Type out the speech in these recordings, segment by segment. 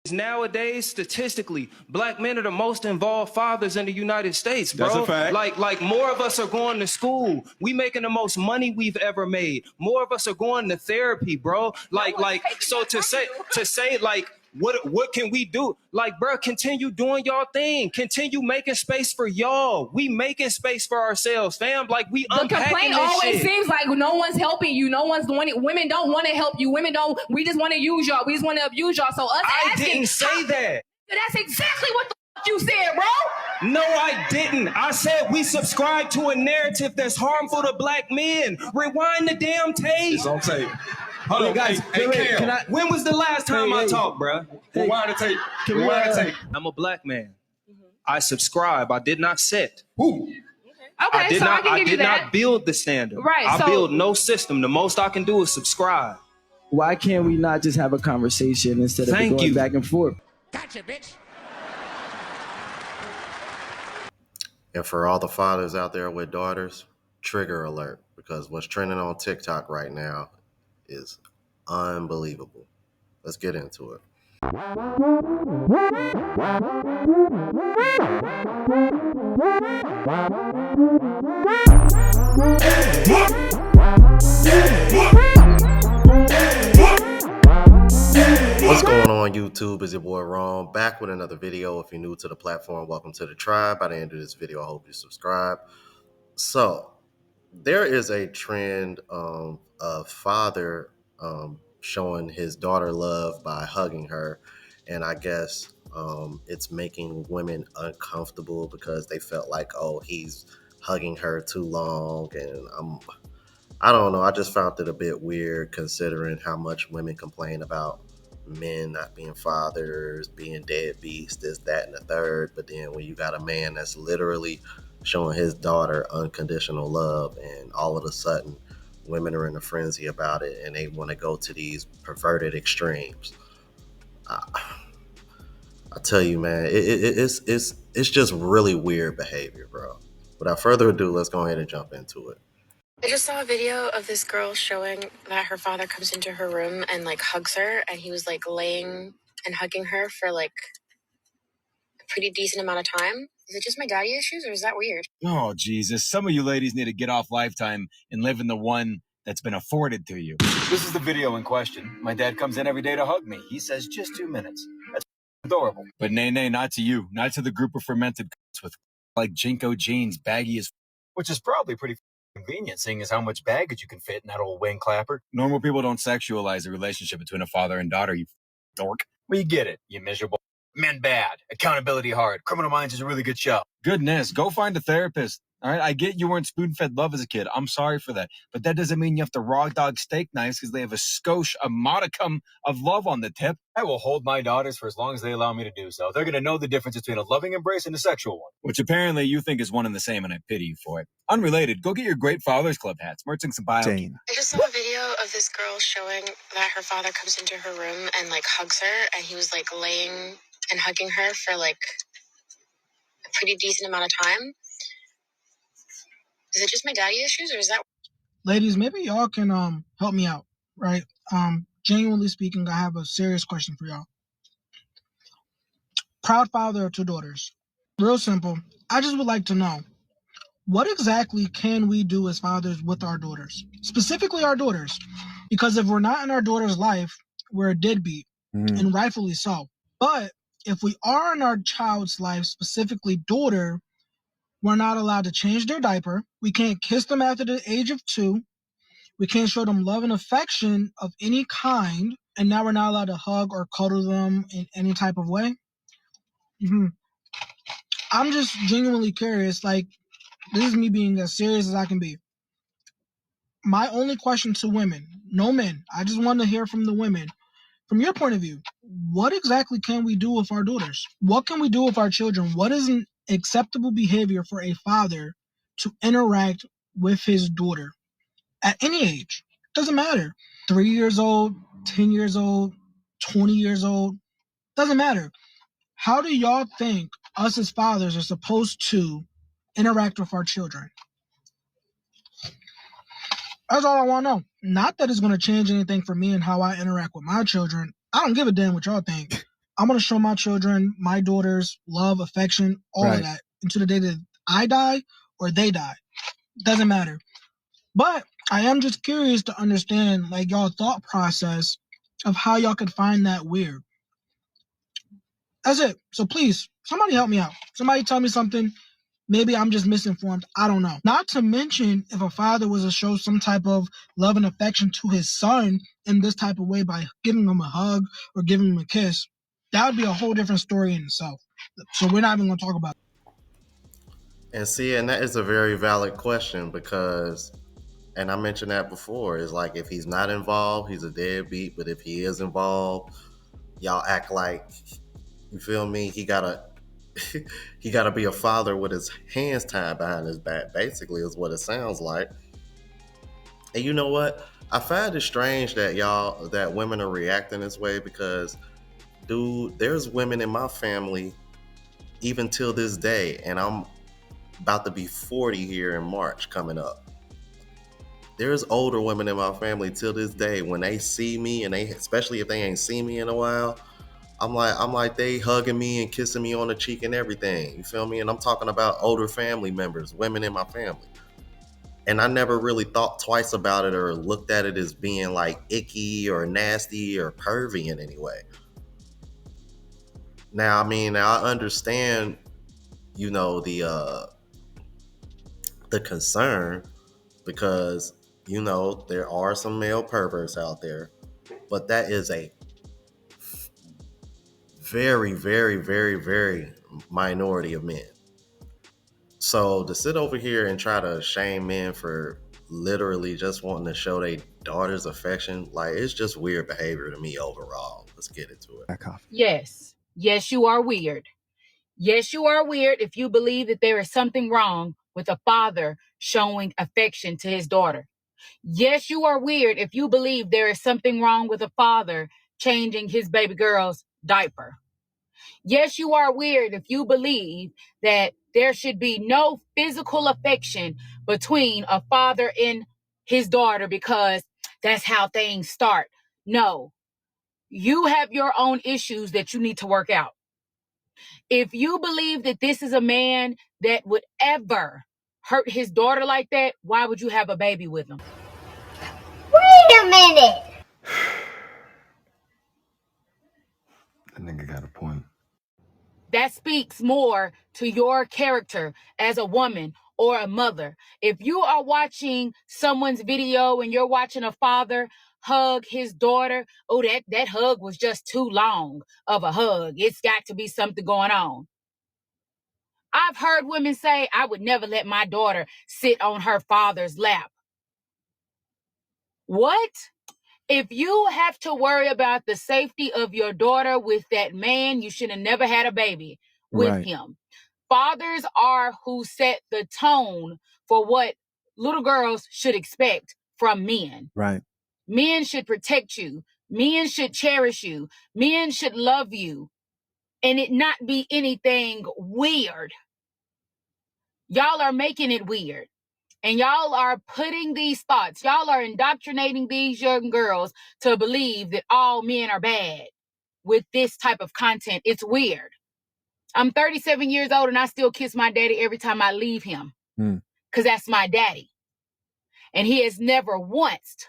Nowadays, statistically, black men are the most involved fathers in the United States, bro. That's a fact. Like more of us are going to school. We making the most money we've ever made. More of us are going to therapy, bro. So to say like what can we do? Like, bro, continue doing y'all thing. Continue making space for y'all. We making space for ourselves, fam. Like we the unpacking complaint this always shit. seems like no one's helping you. No one's doing it. Women don't want to help you. Women don't. We just want to use y'all. We just want to abuse y'all. So us I asking, didn't say that. That's exactly what the fuck you said, bro. No, I didn't. I said we subscribe to a narrative that's harmful to black men. Rewind the damn tape. It's on tape. Hold on, guys. When was the last time I talked, bro? Rewind the tape. Rewind the tape. I'm a black man. I subscribe. I did not set. Woo. Okay, I did not build the standard. Right, I build no system. The most I can do is subscribe. Why can't we not just have a conversation instead of going back and forth? Gotcha, bitch. And for all the fathers out there with daughters, trigger alert, because what's trending on TikTok right now is unbelievable. Let's get into it. What's going on YouTube? Is your boy Ron back with another video. If you're new to the platform, welcome to the tribe. By the end of this video, I hope you subscribe. So there is a trend of a father showing his daughter love by hugging her, and I guess it's making women uncomfortable because they felt like, oh, he's hugging her too long, and I don't know. I just found it a bit weird considering how much women complain about men not being fathers, being deadbeats, this, that, and the third. But then when you got a man that's literally showing his daughter unconditional love, and all of a sudden women are in a frenzy about it and they want to go to these perverted extremes. I tell you, man, it's just really weird behavior, bro. Without further ado, let's go ahead and jump into it. I just saw a video of this girl showing that her father comes into her room and like hugs her, and he was like laying and hugging her for like a pretty decent amount of time. Is it just my daddy issues, or is that weird? Oh, Jesus. Some of you ladies need to get off Lifetime and live in the one that's been afforded to you. This is the video in question. My dad comes in every day to hug me. He says just 2 minutes. That's adorable. But nay, not to you. Not to the group of fermented with like Jinko jeans, baggy as which is probably pretty convenient, seeing as how much baggage you can fit in that old wing clapper. Normal people don't sexualize a relationship between a father and daughter, you dork. Well, you get it, you miserable. Men bad, accountability hard, Criminal Minds is a really good show. Goodness, go find a therapist. All right, I get you weren't spoon-fed love as a kid. I'm sorry for that. But that doesn't mean you have to raw dog steak knives because they have a modicum of love on the tip. I will hold my daughters for as long as they allow me to do so. They're going to know the difference between a loving embrace and a sexual one. Which apparently you think is one and the same, and I pity you for it. Unrelated, go get your Great Fathers Club hats. Merching some bio. I just saw a video of this girl showing that her father comes into her room and like hugs her, and he was like laying and hugging her for like a pretty decent amount of time. Is it just my daddy issues, or is that... Ladies, maybe y'all can help me out, right? Genuinely speaking, I have a serious question for y'all. Proud father of 2 daughters. Real simple. I just would like to know, what exactly can we do as fathers with our daughters? Specifically our daughters. Because if we're not in our daughter's life, we're a deadbeat, and rightfully so. But if we are in our child's life, specifically daughter, we're not allowed to change their diaper. We can't kiss them after the age of 2. We can't show them love and affection of any kind. And now we're not allowed to hug or cuddle them in any type of way. I'm just genuinely curious. Like, this is me being as serious as I can be. My only question to women, no men, I just want to hear from the women. From your point of view, what exactly can we do with our daughters? What can we do with our children? What is an acceptable behavior for a father to interact with his daughter at any age? Doesn't matter. 3 years old, 10 years old, 20 years old, doesn't matter. How do y'all think us as fathers are supposed to interact with our children? That's all I want to know. Not that it's going to change anything for me and how I interact with my children. I don't give a damn what y'all think. I'm going to show my children, my daughters, love, affection, all of that until the day that I die or they die. Doesn't matter. But I am just curious to understand, like, y'all thought process of how y'all could find that weird. That's it. So please, somebody help me out. Somebody tell me something. Maybe I'm just misinformed. I don't know. Not to mention, if a father was to show some type of love and affection to his son in this type of way by giving him a hug or giving him a kiss, that would be a whole different story in itself. So we're not even going to talk about it. And see, and that is a very valid question because, and I mentioned that before, is like if he's not involved, he's a deadbeat. But if he is involved, y'all act like, you feel me? He gotta be a father with his hands tied behind his back. Basically, is what it sounds like. And you know what? I find it strange that women are reacting this way because, dude, there's women in my family even till this day, and I'm about to be 40 here in March coming up. There's older women in my family till this day. When they see me, and especially if they ain't seen me in a while, I'm like they hugging me and kissing me on the cheek and everything. You feel me? And I'm talking about older family members, women in my family. And I never really thought twice about it or looked at it as being like icky or nasty or pervy in any way. Now, I mean, I understand, you know, the concern because, you know, there are some male perverts out there, but that is a very, very, very, very minority of men. So to sit over here and try to shame men for literally just wanting to show their daughter's affection, like, it's just weird behavior to me overall. Let's get into it. Yes. Yes, you are weird. Yes, you are weird if you believe that there is something wrong with a father showing affection to his daughter. Yes, you are weird if you believe there is something wrong with a father changing his baby girl's diaper. Yes, you are weird if you believe that there should be no physical affection between a father and his daughter because that's how things start. No, you have your own issues that you need to work out. If you believe that this is a man that would ever hurt his daughter like that, why would you have a baby with him? Wait a minute. That nigga got a point. That speaks more to your character as a woman or a mother. If you are watching someone's video and you're watching a father hug his daughter, oh, that hug was just too long of a hug. It's got to be something going on. I've heard women say, I would never let my daughter sit on her father's lap. What? If you have to worry about the safety of your daughter with that man, you should have never had a baby with him. Fathers are who set the tone for what little girls should expect from men. Right. Men should protect you. Men should cherish you. Men should love you. And it not be anything weird. Y'all are making it weird. And y'all are putting these thoughts, y'all are indoctrinating these young girls to believe that all men are bad with this type of content. It's weird. I'm 37 years old and I still kiss my daddy every time I leave him because that's my daddy. And he has never once,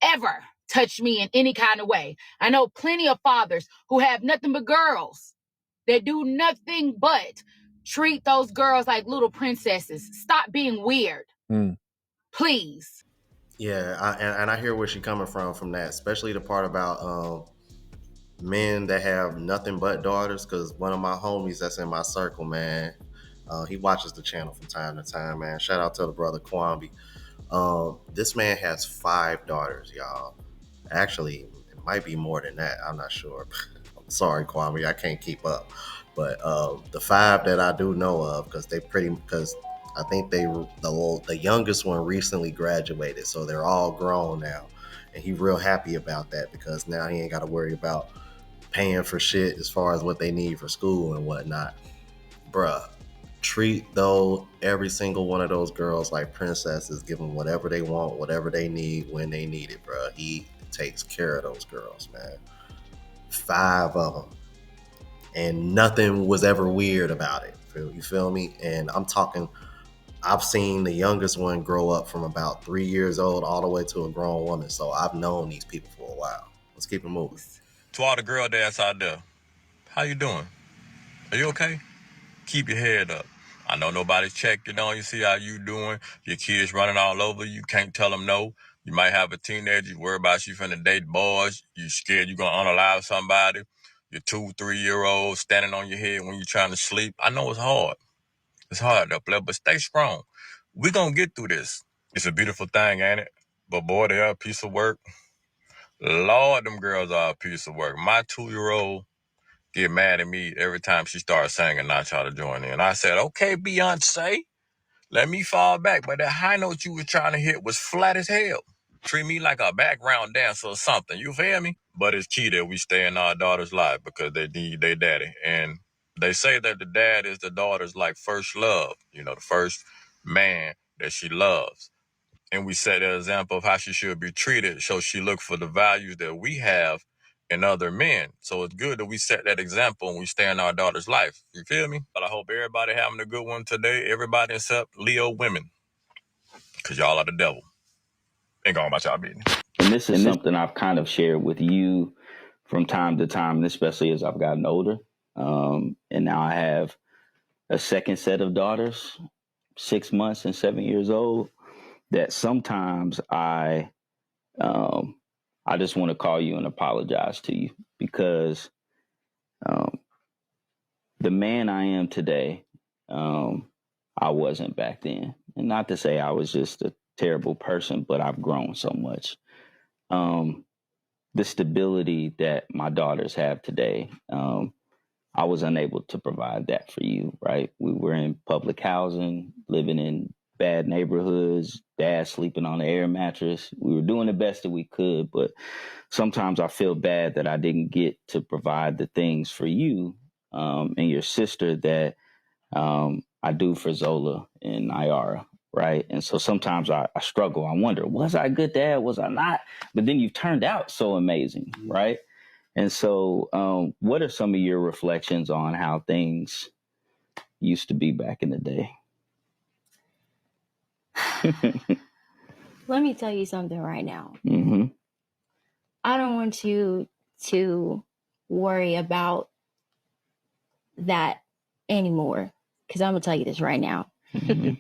ever touched me in any kind of way. I know plenty of fathers who have nothing but girls that do nothing but treat those girls like little princesses. Stop being weird. Please. Yeah, and I hear where she's coming from that, especially the part about men that have nothing but daughters. Because one of my homies that's in my circle, man, he watches the channel from time to time, man. Shout out to the brother Kwambi. This man has 5 daughters, y'all. Actually, it might be more than that. I'm not sure. I'm sorry, Kwame, I can't keep up. But the 5 that I do know of, because I think the youngest one recently graduated, so they're all grown now, and he's real happy about that because now he ain't got to worry about paying for shit as far as what they need for school and whatnot. Bruh, treat every single one of those girls like princesses. Give them whatever they want, whatever they need, when they need it, bruh. He takes care of those girls, man. 5 of them. and nothing was ever weird about it. You feel me? And I'm talking, I've seen the youngest one grow up from about 3 years old all the way to a grown woman. So I've known these people for a while. Let's keep it moving. To all the girl dads out there, how you doing? Are you okay? Keep your head up. I know nobody's checking on you, see how you doing. Your kids running all over you, can't tell them no. You might have a teenager, you worry about you finna date boys. You scared you gonna unalive somebody. Your 2-3-year-old standing on your head when you're trying to sleep. I know it's hard. It's hard up there, but stay strong. We gonna get through this. It's a beautiful thing, ain't it? But boy, they are a piece of work. Lord, them girls are a piece of work. My 2-year-old get mad at me every time she starts singing, not try to join in. I said, okay, Beyonce, let me fall back. But that high note you were trying to hit was flat as hell. Treat me like a background dancer or something. You feel me? But it's key that we stay in our daughter's life because they need their daddy. And they say that the dad is the daughter's like first love, you know, the first man that she loves. And we set an example of how she should be treated. So she look for the values that we have in other men. So it's good that we set that example and we stay in our daughter's life. You feel me? But I hope everybody having a good one today. Everybody except Leo women. Because y'all are the devil. Ain't going about y'all business. And this is something I've kind of shared with you from time to time, and especially as I've gotten older. And now I have a second set of daughters, 6 months and 7 years old, that sometimes I just want to call you and apologize to you because the man I am today, I wasn't back then. And not to say I was just a terrible person, but I've grown so much. The stability that my daughters have today, I was unable to provide that for you, right? We were in public housing, living in bad neighborhoods, dad sleeping on the air mattress. We were doing the best that we could, but sometimes I feel bad that I didn't get to provide the things for you and your sister that I do for Zola and Nyara, right? And so sometimes I struggle. I wonder, was I a good dad? Was I not? But then you turned out so amazing, right? And so what are some of your reflections on how things used to be back in the day? Let me tell you something right now. Mm-hmm. I don't want you to worry about that anymore because I'm going to tell you this right now. Mm-hmm.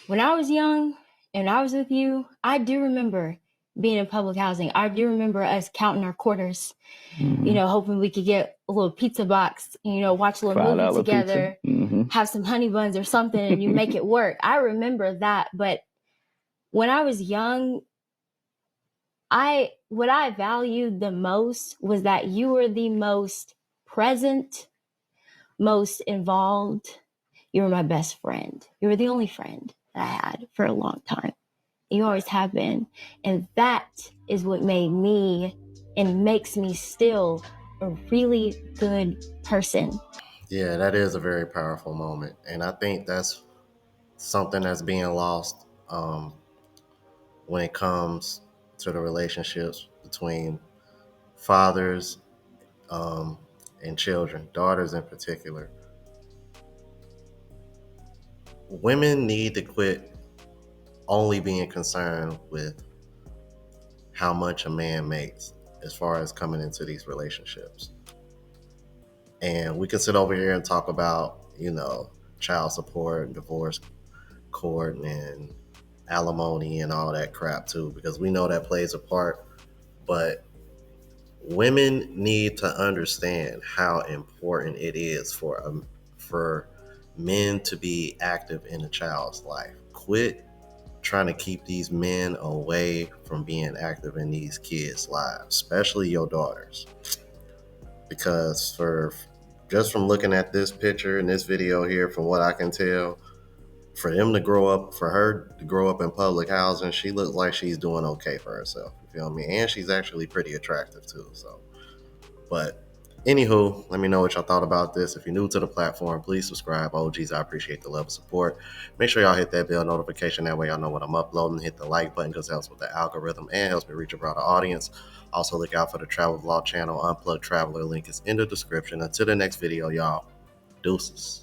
When I was young and I was with you, I do remember being in public housing. I do remember us counting our quarters, Mm-hmm. you know, hoping we could get a little pizza box, you know, watch a little movie together, mm-hmm. have some honey buns or something, and you make it work. I remember that. But when I was young, what I valued the most was that you were the most present, most involved. You were my best friend. You were the only friend that I had for a long time. You always have been. And that is what made me and makes me still a really good person. Yeah, that is a very powerful moment. And I think that's something that's being lost when it comes to the relationships between fathers and children, daughters in particular. Women need to quit only being concerned with how much a man makes as far as coming into these relationships. And we can sit over here and talk about, you know, child support, divorce court, and alimony and all that crap too, because we know that plays a part. But women need to understand how important it is for men to be active in a child's life. Quit trying to keep these men away from being active in these kids' lives, especially your daughters. Because just from looking at this picture and this video here, from what I can tell, for her to grow up in public housing, she looks like she's doing okay for herself. You feel me? And she's actually pretty attractive too. So, but Anywho, let me know what y'all thought about this. If you're new to the platform, please subscribe. OGs, I appreciate the love and support. Make sure y'all hit that bell notification. That way y'all know when I'm uploading. Hit the like button because it helps with the algorithm and helps me reach a broader audience. Also, look out for the travel vlog channel, Unplugged Traveler. Link is in the description. Until the next video, y'all. Deuces.